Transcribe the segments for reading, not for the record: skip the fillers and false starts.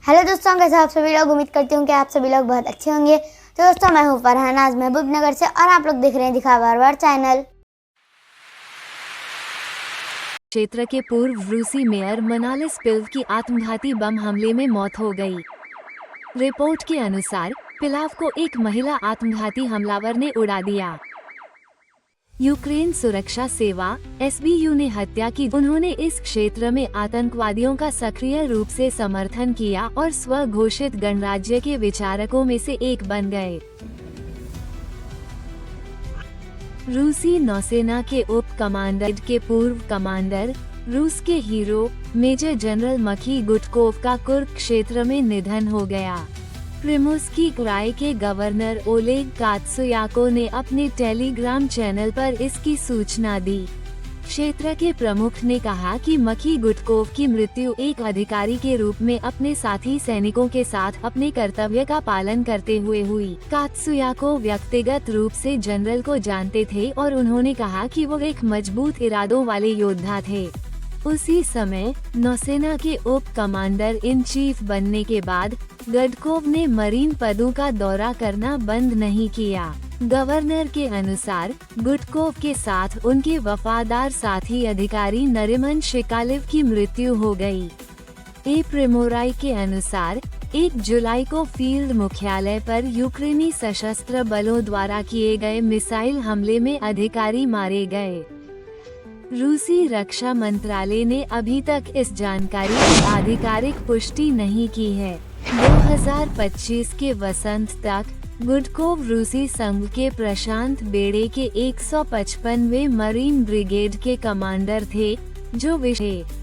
Hello दोस्तों, कैसे आप सभी लोग। उम्मीद करती हूँ कि आप सभी लोग बहुत अच्छे होंगे। तो दोस्तों, मैं हूँ फरहान आज महबूब नगर से और आप लोग देख रहे हैं दिखा बार बार चैनल। क्षेत्र के पूर्व रूसी मेयर मनालिस पिल्व की आत्मघाती बम हमले में मौत हो गई। रिपोर्ट के अनुसार पिलाव को एक महिला आत्मघाती हमलावर ने उड़ा दिया। यूक्रेन सुरक्षा सेवा (SBU) ने हत्या की। उन्होंने इस क्षेत्र में आतंकवादियों का सक्रिय रूप से समर्थन किया और स्वघोषित गणराज्य के विचारकों में से एक बन गए। रूसी नौसेना के उप कमांडर के पूर्व कमांडर, रूस के हीरो मेजर जनरल मखी गुटकोव का कुर्क क्षेत्र में निधन हो गया। प्रिमोर्स्की क्राई के गवर्नर ओलेग कात्सुयाको ने अपने टेलीग्राम चैनल पर इसकी सूचना दी। क्षेत्र के प्रमुख ने कहा कि मखी गुटकोव की मृत्यु एक अधिकारी के रूप में अपने साथी सैनिकों के साथ अपने कर्तव्य का पालन करते हुए हुई। कात्सुयाको व्यक्तिगत रूप से जनरल को जानते थे और उन्होंने कहा कि वो एक मजबूत इरादों वाले योद्धा थे। उसी समय नौसेना के उप कमांडर इन चीफ बनने के बाद गुटकोव ने मरीन पदों का दौरा करना बंद नहीं किया। गवर्नर के अनुसार गुटकोव के साथ उनके वफादार साथी अधिकारी नरिमन शिकालिव की मृत्यु हो गई। ए प्रिमोराई के अनुसार 1 जुलाई को फील्ड मुख्यालय पर यूक्रेनी सशस्त्र बलों द्वारा किए गए मिसाइल हमले में अधिकारी मारे गए। रूसी रक्षा मंत्रालय ने अभी तक इस जानकारी की आधिकारिक पुष्टि नहीं की है। 2025 के वसंत तक गुटकोव रूसी संघ के प्रशांत बेड़े के 155वें मरीन ब्रिगेड के कमांडर थे, जो विशेष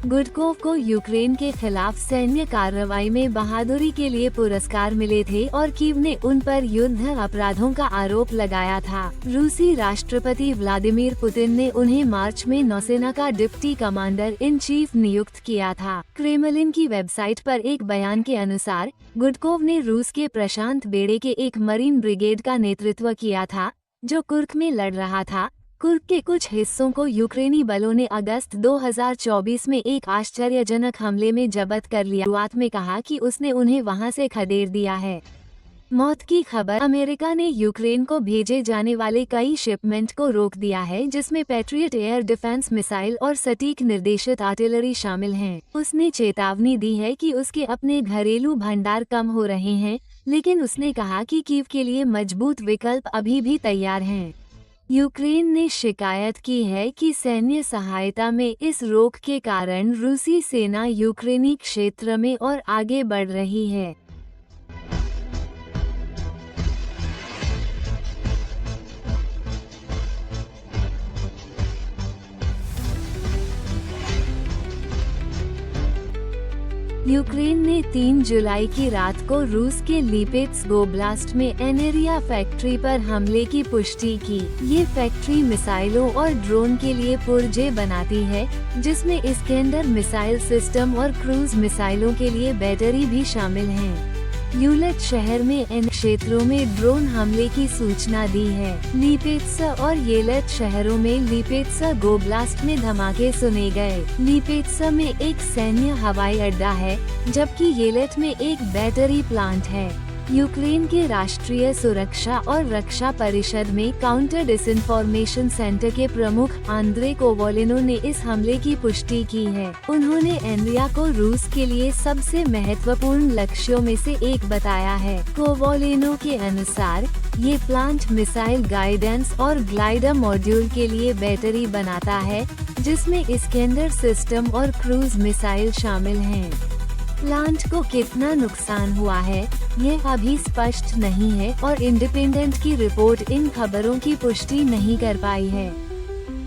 गुटकोव को यूक्रेन के खिलाफ सैन्य कार्रवाई में बहादुरी के लिए पुरस्कार मिले थे और कीव ने उन पर युद्ध अपराधों का आरोप लगाया था। रूसी राष्ट्रपति व्लादिमीर पुतिन ने उन्हें मार्च में नौसेना का डिप्टी कमांडर इन चीफ नियुक्त किया था। क्रेमलिन की वेबसाइट पर एक बयान के अनुसार गुटकोव ने रूस के प्रशांत बेड़े के एक मरीन ब्रिगेड का नेतृत्व किया था, जो कुर्क में लड़ रहा था। कुर्क के कुछ हिस्सों को यूक्रेनी बलों ने अगस्त 2024 में एक आश्चर्यजनक हमले में जब्त कर लिया। शुरुआत में कहा कि उसने उन्हें वहां से खदेड़ दिया है। मौत की खबर। अमेरिका ने यूक्रेन को भेजे जाने वाले कई शिपमेंट को रोक दिया है, जिसमें पैट्रियट एयर डिफेंस मिसाइल और सटीक निर्देशित आर्टिलरी शामिल हैं। उसने चेतावनी दी है कि उसके अपने घरेलू भंडार कम हो रहे हैं, लेकिन उसने कहा कि कीव के लिए मजबूत विकल्प अभी भी तैयार हैं। यूक्रेन ने शिकायत की है कि सैन्य सहायता में इस रोक के कारण रूसी सेना यूक्रेनी क्षेत्र में और आगे बढ़ रही है। यूक्रेन ने 3 जुलाई की रात को रूस के लिपेट्स्क ओब्लास्ट में एनेरिया फैक्ट्री पर हमले की पुष्टि की। ये फैक्ट्री मिसाइलों और ड्रोन के लिए पुर्जे बनाती है, जिसमें इस्केंडर मिसाइल सिस्टम और क्रूज मिसाइलों के लिए बैटरी भी शामिल हैं। यूलेट शहर में इन क्षेत्रों में ड्रोन हमले की सूचना दी है। लिपेट्स्क और येलेट शहरों में लिपेट्स्क ओब्लास्ट में धमाके सुने गए। लिपेट्स्क में एक सैन्य हवाई अड्डा है, जबकि येलेट में एक बैटरी प्लांट है। यूक्रेन के राष्ट्रीय सुरक्षा और रक्षा परिषद में काउंटर डिसइंफॉर्मेशन सेंटर के प्रमुख आंद्रे कोवोलेनो ने इस हमले की पुष्टि की है। उन्होंने एनरिया को रूस के लिए सबसे महत्वपूर्ण लक्ष्यों में से एक बताया है। कोवोलेनो के अनुसार ये प्लांट मिसाइल गाइडेंस और ग्लाइडर मॉड्यूल के लिए बैटरी बनाता है, जिसमें इस्केंडर सिस्टम और क्रूज मिसाइल शामिल हैं। प्लांट को कितना नुकसान हुआ है, यह अभी स्पष्ट नहीं है और इंडिपेंडेंट की रिपोर्ट इन खबरों की पुष्टि नहीं कर पाई है।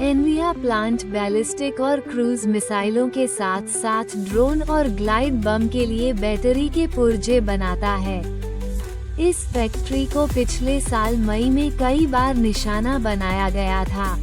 एनरिया प्लांट बैलिस्टिक और क्रूज मिसाइलों के साथ साथ ड्रोन और ग्लाइड बम के लिए बैटरी के पुर्जे बनाता है। इस फैक्ट्री को पिछले साल मई में कई बार निशाना बनाया गया था।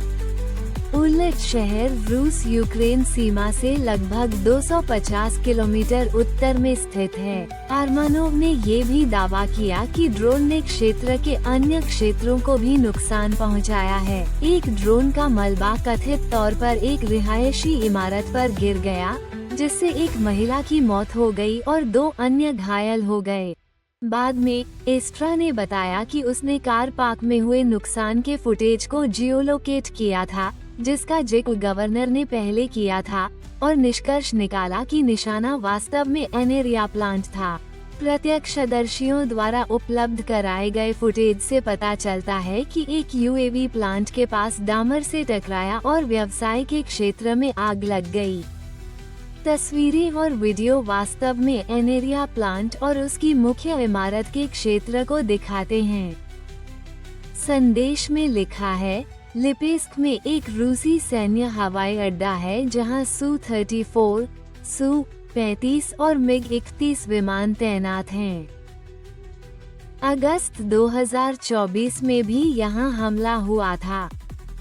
उलेट शहर रूस यूक्रेन सीमा से लगभग 250 किलोमीटर उत्तर में स्थित है। आर्मानोव ने ये भी दावा किया कि ड्रोन ने क्षेत्र के अन्य क्षेत्रों को भी नुकसान पहुंचाया है। एक ड्रोन का मलबा कथित तौर पर एक रिहायशी इमारत पर गिर गया, जिससे एक महिला की मौत हो गई और 2 अन्य घायल हो गए। बाद में एस्ट्रा ने बताया कि उसने कार पार्क में हुए नुकसान के फुटेज को जियोलोकेट किया था, जिसका जिक्र गवर्नर ने पहले किया था, और निष्कर्ष निकाला कि निशाना वास्तव में एनेरिया प्लांट था। प्रत्यक्षदर्शियों द्वारा उपलब्ध कराए गए फुटेज से पता चलता है कि एक यूएवी प्लांट के पास डामर से टकराया और व्यवसाय के क्षेत्र में आग लग गई। तस्वीरें और वीडियो वास्तव में एनेरिया प्लांट और उसकी मुख्य इमारत के क्षेत्र को दिखाते हैं। संदेश में लिखा है, लिपेस्क में एक रूसी सैन्य हवाई अड्डा है जहां सू-34, सू-35 और मिग-31 विमान तैनात हैं। अगस्त 2024 में भी यहां हमला हुआ था।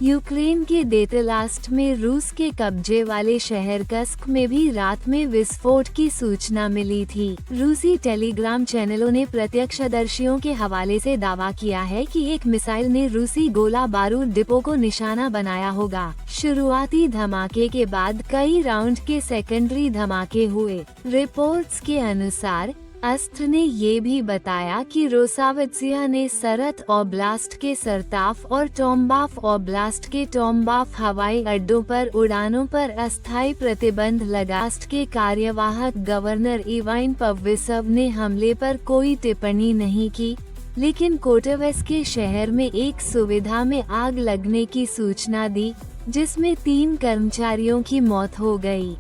यूक्रेन के डेटलास्ट में रूस के कब्जे वाले शहर कस्क में भी रात में विस्फोट की सूचना मिली थी। रूसी टेलीग्राम चैनलों ने प्रत्यक्षदर्शियों के हवाले से दावा किया है कि एक मिसाइल ने रूसी गोला बारूद डिपो को निशाना बनाया होगा। शुरुआती धमाके के बाद कई राउंड के सेकेंडरी धमाके हुए। रिपोर्ट्स के अनुसार अस्त्र ने ये भी बताया कि रोसावित्सिया ने सरत ओब्लास्ट के सरताफ और टोम्बाफ ओब्लास्ट के टोम्बाफ हवाई अड्डों पर उड़ानों पर अस्थायी प्रतिबंध लगास्ट के कार्यवाहक गवर्नर इवान पव्लिसव ने हमले पर कोई टिप्पणी नहीं की, लेकिन कोटोवेस के शहर में एक सुविधा में आग लगने की सूचना दी, जिसमें 3 कर्मचारियों की मौत हो गई।